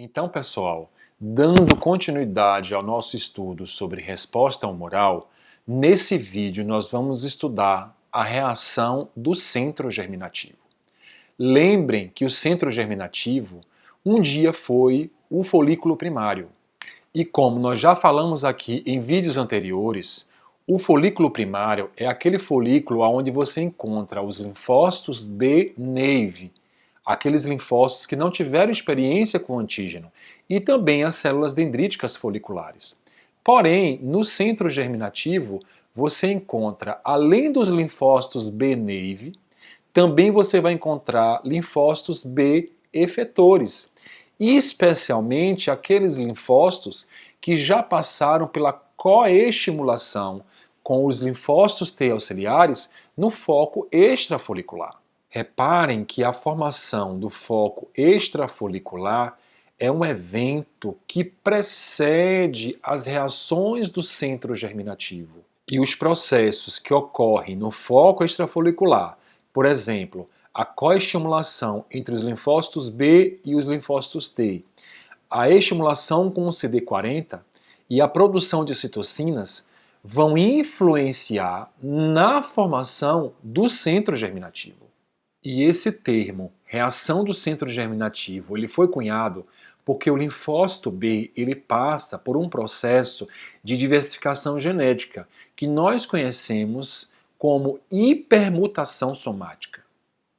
Então, pessoal, dando continuidade ao nosso estudo sobre resposta humoral, nesse vídeo nós vamos estudar a reação do centro germinativo. Lembrem que o centro germinativo um dia foi o folículo primário. E como nós já falamos aqui em vídeos anteriores, o folículo primário é aquele folículo onde você encontra os linfócitos de Neve, aqueles linfócitos que não tiveram experiência com antígeno, e também as células dendríticas foliculares. Porém, no centro germinativo, você encontra, além dos linfócitos B Neve, também você vai encontrar linfócitos B efetores, especialmente aqueles linfócitos que já passaram pela coestimulação com os linfócitos T auxiliares no foco extrafolicular. Reparem que a formação do foco extrafolicular é um evento que precede as reações do centro germinativo. E os processos que ocorrem no foco extrafolicular, por exemplo, a coestimulação entre os linfócitos B e os linfócitos T, a estimulação com o CD40 e a produção de citocinas vão influenciar na formação do centro germinativo. E esse termo, reação do centro germinativo, ele foi cunhado porque o linfócito B ele passa por um processo de diversificação genética que nós conhecemos como hipermutação somática.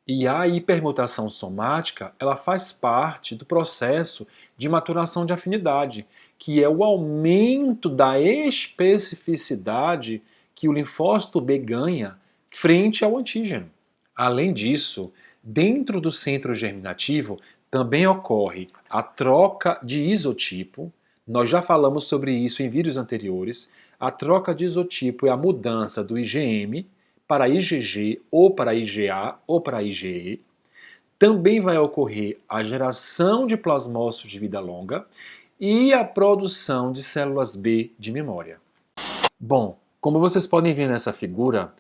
E a hipermutação somática, ela faz parte do processo de maturação de afinidade, que é o aumento da especificidade que o linfócito B ganha frente ao antígeno. Além disso, dentro do centro germinativo também ocorre a troca de isotipo. Nós já falamos sobre isso em vídeos anteriores. A troca de isotipo é a mudança do IgM para IgG ou para IgA ou para IgE. Também vai ocorrer a geração de plasmócitos de vida longa e a produção de células B de memória. Bom, como vocês podem ver nessa figura,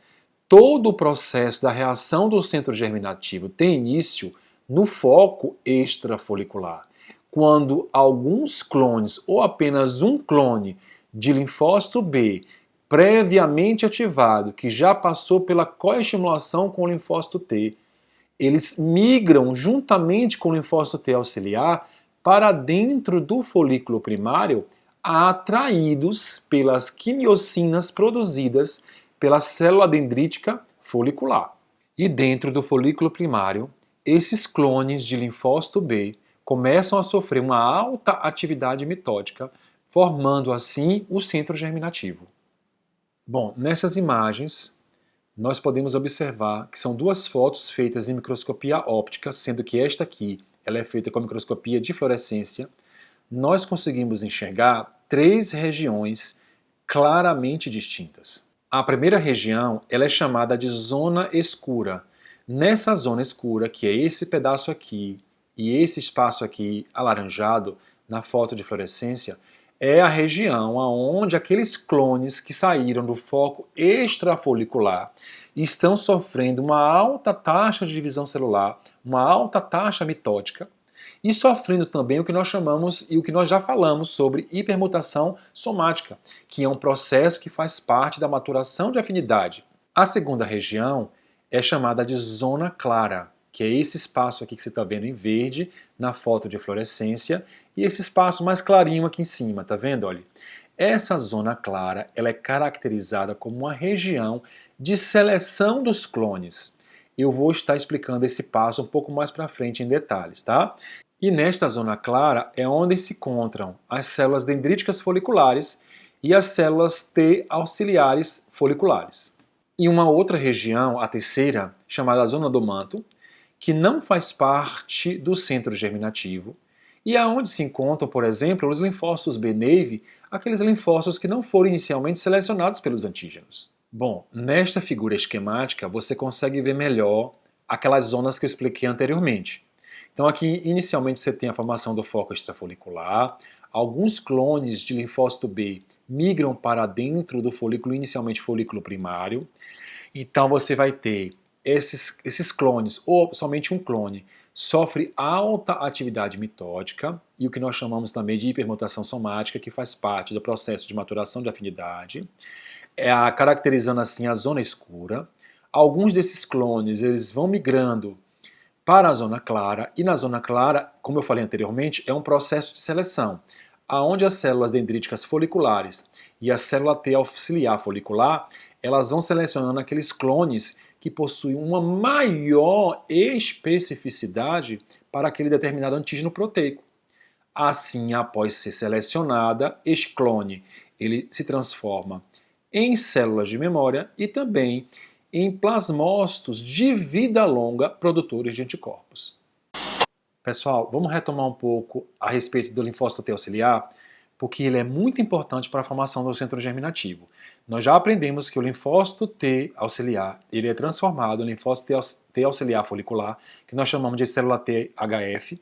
todo o processo da reação do centro germinativo tem início no foco extrafolicular, quando alguns clones ou apenas um clone de linfócito B previamente ativado, que já passou pela coestimulação com o linfócito T, eles migram juntamente com o linfócito T auxiliar para dentro do folículo primário, atraídos pelas quimiocinas produzidas pela célula dendrítica folicular. E dentro do folículo primário, esses clones de linfócito B começam a sofrer uma alta atividade mitótica, formando assim o centro germinativo. Bom, nessas imagens, nós podemos observar que são duas fotos feitas em microscopia óptica, sendo que esta aqui ela é feita com microscopia de fluorescência. Nós conseguimos enxergar três regiões claramente distintas. A primeira região ela é chamada de zona escura. Nessa zona escura, que é esse pedaço aqui e esse espaço aqui alaranjado na foto de fluorescência, é a região onde aqueles clones que saíram do foco extrafolicular estão sofrendo uma alta taxa de divisão celular, uma alta taxa mitótica e sofrendo também o que nós chamamos e o que nós já falamos sobre hipermutação somática, que é um processo que faz parte da maturação de afinidade. A segunda região é chamada de zona clara, que é esse espaço aqui que você está vendo em verde na foto de fluorescência e esse espaço mais clarinho aqui em cima, tá vendo? Olha, essa zona clara ela é caracterizada como uma região de seleção dos clones. Eu vou estar explicando esse passo um pouco mais para frente em detalhes, tá? E nesta zona clara é onde se encontram as células dendríticas foliculares e as células T auxiliares foliculares. E uma outra região, a terceira, chamada zona do manto, que não faz parte do centro germinativo, e aonde se encontram, por exemplo, os linfócitos B-Nave, aqueles linfócitos que não foram inicialmente selecionados pelos antígenos. Bom, nesta figura esquemática você consegue ver melhor aquelas zonas que eu expliquei anteriormente. Então aqui inicialmente você tem a formação do foco extrafolicular, alguns clones de linfócito B migram para dentro do folículo, inicialmente folículo primário, então você vai ter esses clones, ou somente um clone, sofre alta atividade mitótica e o que nós chamamos também de hipermutação somática, que faz parte do processo de maturação de afinidade, caracterizando assim a zona escura. Alguns desses clones eles vão migrando para a zona clara, e na zona clara, como eu falei anteriormente, é um processo de seleção, aonde as células dendríticas foliculares e a célula T auxiliar folicular, elas vão selecionando aqueles clones que possuem uma maior especificidade para aquele determinado antígeno proteico. Assim, após ser selecionada, este clone ele se transforma em células de memória e também em plasmócitos de vida longa produtores de anticorpos. Pessoal, vamos retomar um pouco a respeito do linfócito T auxiliar, porque ele é muito importante para a formação do centro germinativo. Nós já aprendemos que o linfócito T auxiliar ele é transformado em linfócito T auxiliar folicular, que nós chamamos de célula THF,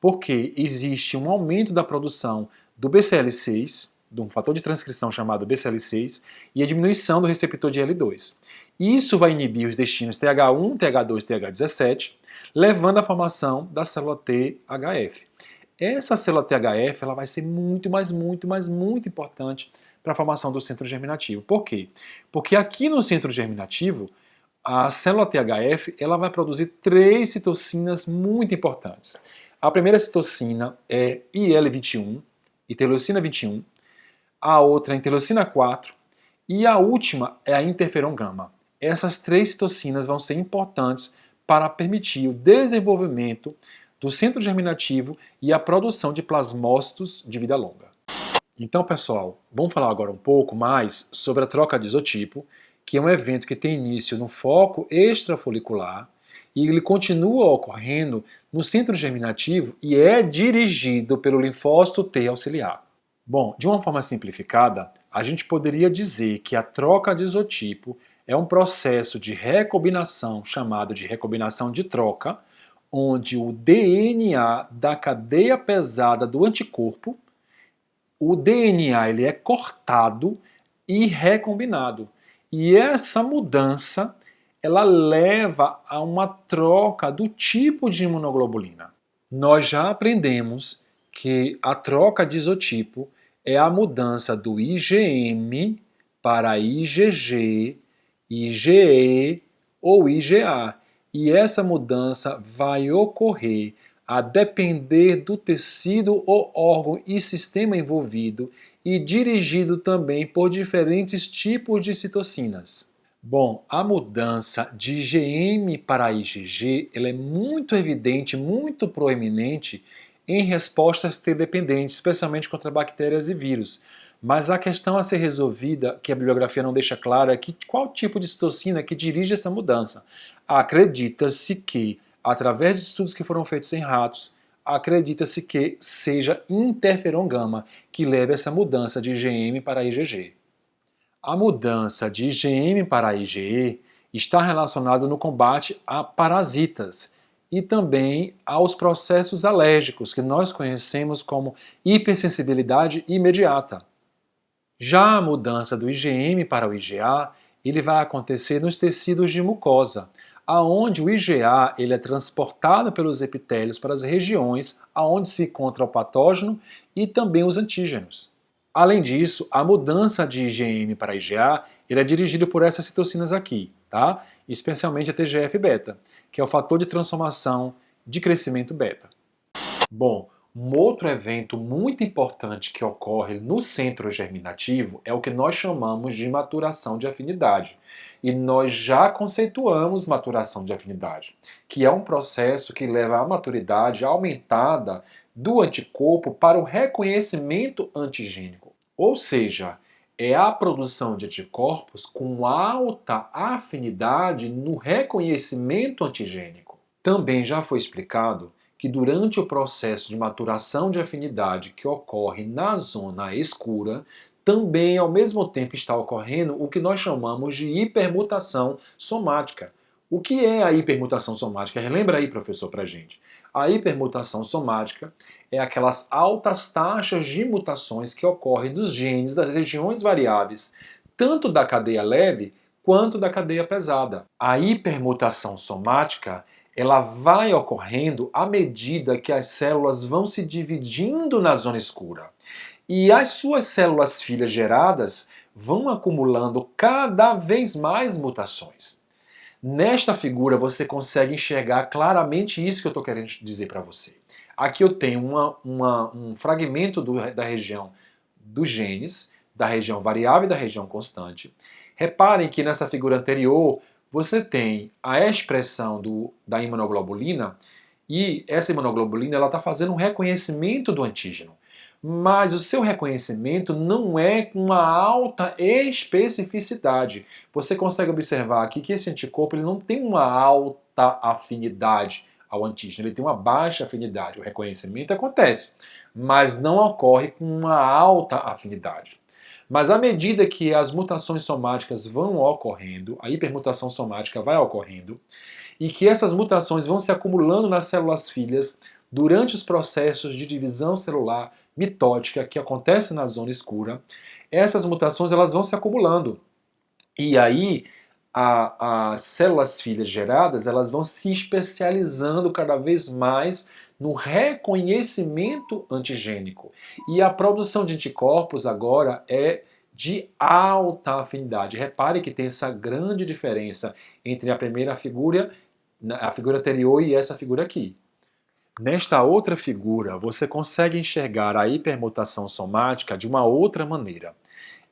porque existe um aumento da produção do BCL6, de um fator de transcrição chamado BCL6, e a diminuição do receptor de L2. Isso vai inibir os destinos TH1, TH2 e TH17, levando à formação da célula THF. Essa célula THF ela vai ser muito importante para a formação do centro germinativo. Por quê? Porque aqui no centro germinativo, a célula THF ela vai produzir 3 citocinas muito importantes. A primeira citocina é IL-21, interleucina 21, a outra é a interleucina 4 e a última é a interferon gama. Essas 3 citocinas vão ser importantes para permitir o desenvolvimento do centro germinativo e a produção de plasmócitos de vida longa. Então, pessoal, vamos falar agora um pouco mais sobre a troca de isotipo, que é um evento que tem início no foco extrafolicular e ele continua ocorrendo no centro germinativo e é dirigido pelo linfócito T auxiliar. Bom, de uma forma simplificada, a gente poderia dizer que a troca de isotipo é um processo de recombinação chamado de recombinação de troca, onde o DNA da cadeia pesada do anticorpo, o DNA ele é cortado e recombinado. E essa mudança ela leva a uma troca do tipo de imunoglobulina. Nós já aprendemos que a troca de isotipo é a mudança do IgM para IgG, IgE ou IgA. E essa mudança vai ocorrer a depender do tecido ou órgão e sistema envolvido e dirigido também por diferentes tipos de citocinas. Bom, a mudança de IgM para IgG ela é muito evidente, muito proeminente em respostas T-dependentes, especialmente contra bactérias e vírus. Mas a questão a ser resolvida, que a bibliografia não deixa claro, é que qual tipo de citocina que dirige essa mudança. Acredita-se que, através de estudos que foram feitos em ratos, acredita-se que seja interferon gama que leve essa mudança de IgM para IgG. A mudança de IgM para IgE está relacionada no combate a parasitas e também aos processos alérgicos que nós conhecemos como hipersensibilidade imediata. Já a mudança do IgM para o IgA, ele vai acontecer nos tecidos de mucosa, aonde o IgA ele é transportado pelos epitélios para as regiões aonde se encontra o patógeno e também os antígenos. Além disso, a mudança de IgM para IgA ele é dirigida por essas citocinas aqui, tá? Especialmente a TGF-beta, que é o fator de transformação de crescimento beta. Bom, um outro evento muito importante que ocorre no centro germinativo é o que nós chamamos de maturação de afinidade. E nós já conceituamos maturação de afinidade, que é um processo que leva à maturidade aumentada do anticorpo para o reconhecimento antigênico. Ou seja, é a produção de anticorpos com alta afinidade no reconhecimento antigênico. Também já foi explicado que durante o processo de maturação de afinidade que ocorre na zona escura, também ao mesmo tempo está ocorrendo o que nós chamamos de hipermutação somática. O que é a hipermutação somática? Relembra aí, professor, pra gente. A hipermutação somática é aquelas altas taxas de mutações que ocorrem nos genes das regiões variáveis, tanto da cadeia leve quanto da cadeia pesada. A hipermutação somática ela vai ocorrendo à medida que as células vão se dividindo na zona escura. E as suas células filhas geradas vão acumulando cada vez mais mutações. Nesta figura você consegue enxergar claramente isso que eu estou querendo dizer para você. Aqui eu tenho um fragmento da região dos genes, da região variável e da região constante. Reparem que nessa figura anterior você tem a expressão da imunoglobulina e essa imunoglobulina está fazendo um reconhecimento do antígeno. Mas o seu reconhecimento não é com uma alta especificidade. Você consegue observar aqui que esse anticorpo ele não tem uma alta afinidade ao antígeno, ele tem uma baixa afinidade. O reconhecimento acontece, mas não ocorre com uma alta afinidade. Mas à medida que as mutações somáticas vão ocorrendo, a hipermutação somática vai ocorrendo, e que essas mutações vão se acumulando nas células filhas durante os processos de divisão celular mitótica que acontece na zona escura, essas mutações elas vão se acumulando. E aí as células filhas geradas elas vão se especializando cada vez mais no reconhecimento antigênico. E a produção de anticorpos agora é de alta afinidade. Repare que tem essa grande diferença entre a primeira figura, a figura anterior e essa figura aqui. Nesta outra figura, você consegue enxergar a hipermutação somática de uma outra maneira.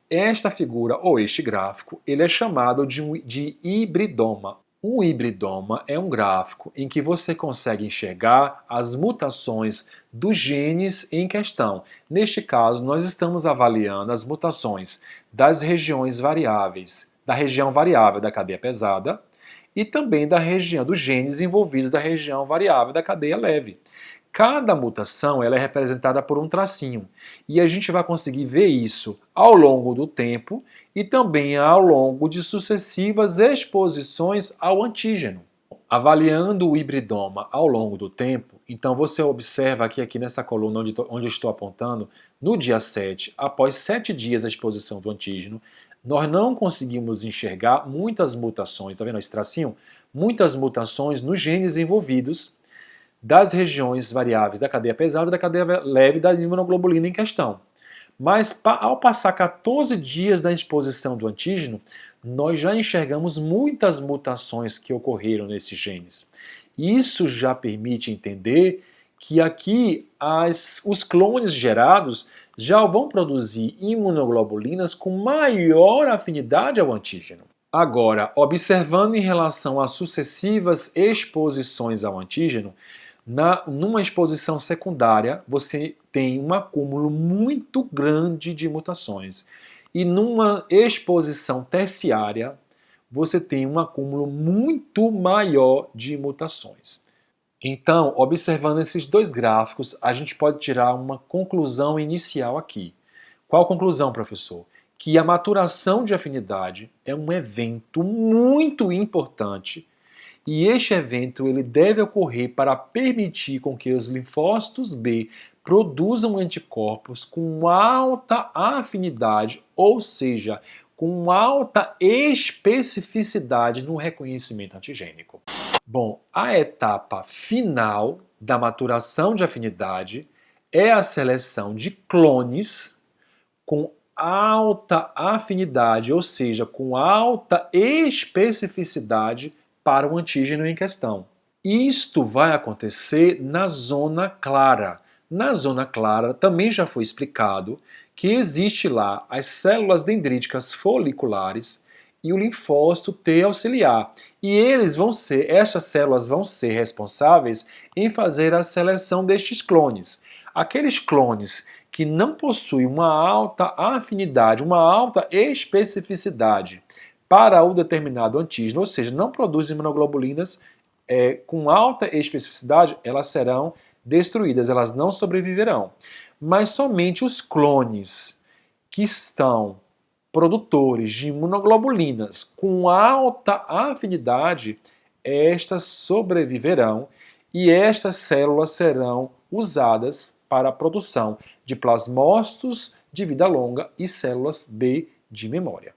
Esta figura, ou este gráfico, ele é chamado de hibridoma. Um hibridoma é um gráfico em que você consegue enxergar as mutações dos genes em questão. Neste caso, nós estamos avaliando as mutações das regiões variáveis, da região variável da cadeia pesada, e também da região dos genes envolvidos da região variável da cadeia leve. Cada mutação ela é representada por um tracinho e a gente vai conseguir ver isso ao longo do tempo e também ao longo de sucessivas exposições ao antígeno. Avaliando o hibridoma ao longo do tempo, então você observa aqui nessa coluna onde estou apontando, no dia 7, após 7 dias da exposição do antígeno, nós não conseguimos enxergar muitas mutações, está vendo esse tracinho? Muitas mutações nos genes envolvidos das regiões variáveis da cadeia pesada e da cadeia leve da imunoglobulina em questão. Mas ao passar 14 dias da exposição do antígeno, nós já enxergamos muitas mutações que ocorreram nesses genes. Isso já permite entender que aqui os clones gerados já vão produzir imunoglobulinas com maior afinidade ao antígeno. Agora, observando em relação a sucessivas exposições ao antígeno, numa exposição secundária, você tem um acúmulo muito grande de mutações. E numa exposição terciária, você tem um acúmulo muito maior de mutações. Então, observando esses dois gráficos, a gente pode tirar uma conclusão inicial aqui. Qual conclusão, professor? Que a maturação de afinidade é um evento muito importante e este evento ele deve ocorrer para permitir com que os linfócitos B produzam anticorpos com alta afinidade, ou seja, com alta especificidade no reconhecimento antigênico. Bom, a etapa final da maturação de afinidade é a seleção de clones com alta afinidade, ou seja, com alta especificidade para o antígeno em questão. Isto vai acontecer na zona clara. Na zona clara também já foi explicado que existe lá as células dendríticas foliculares e o linfócito T auxiliar. E essas células vão ser responsáveis em fazer a seleção destes clones. Aqueles clones que não possuem uma alta afinidade, uma alta especificidade para o determinado antígeno, ou seja, não produzem imunoglobulinas com alta especificidade, elas serão destruídas, elas não sobreviverão. Mas somente os clones que estão produtores de imunoglobulinas com alta afinidade, estas sobreviverão e estas células serão usadas para a produção de plasmócitos de vida longa e células B de memória.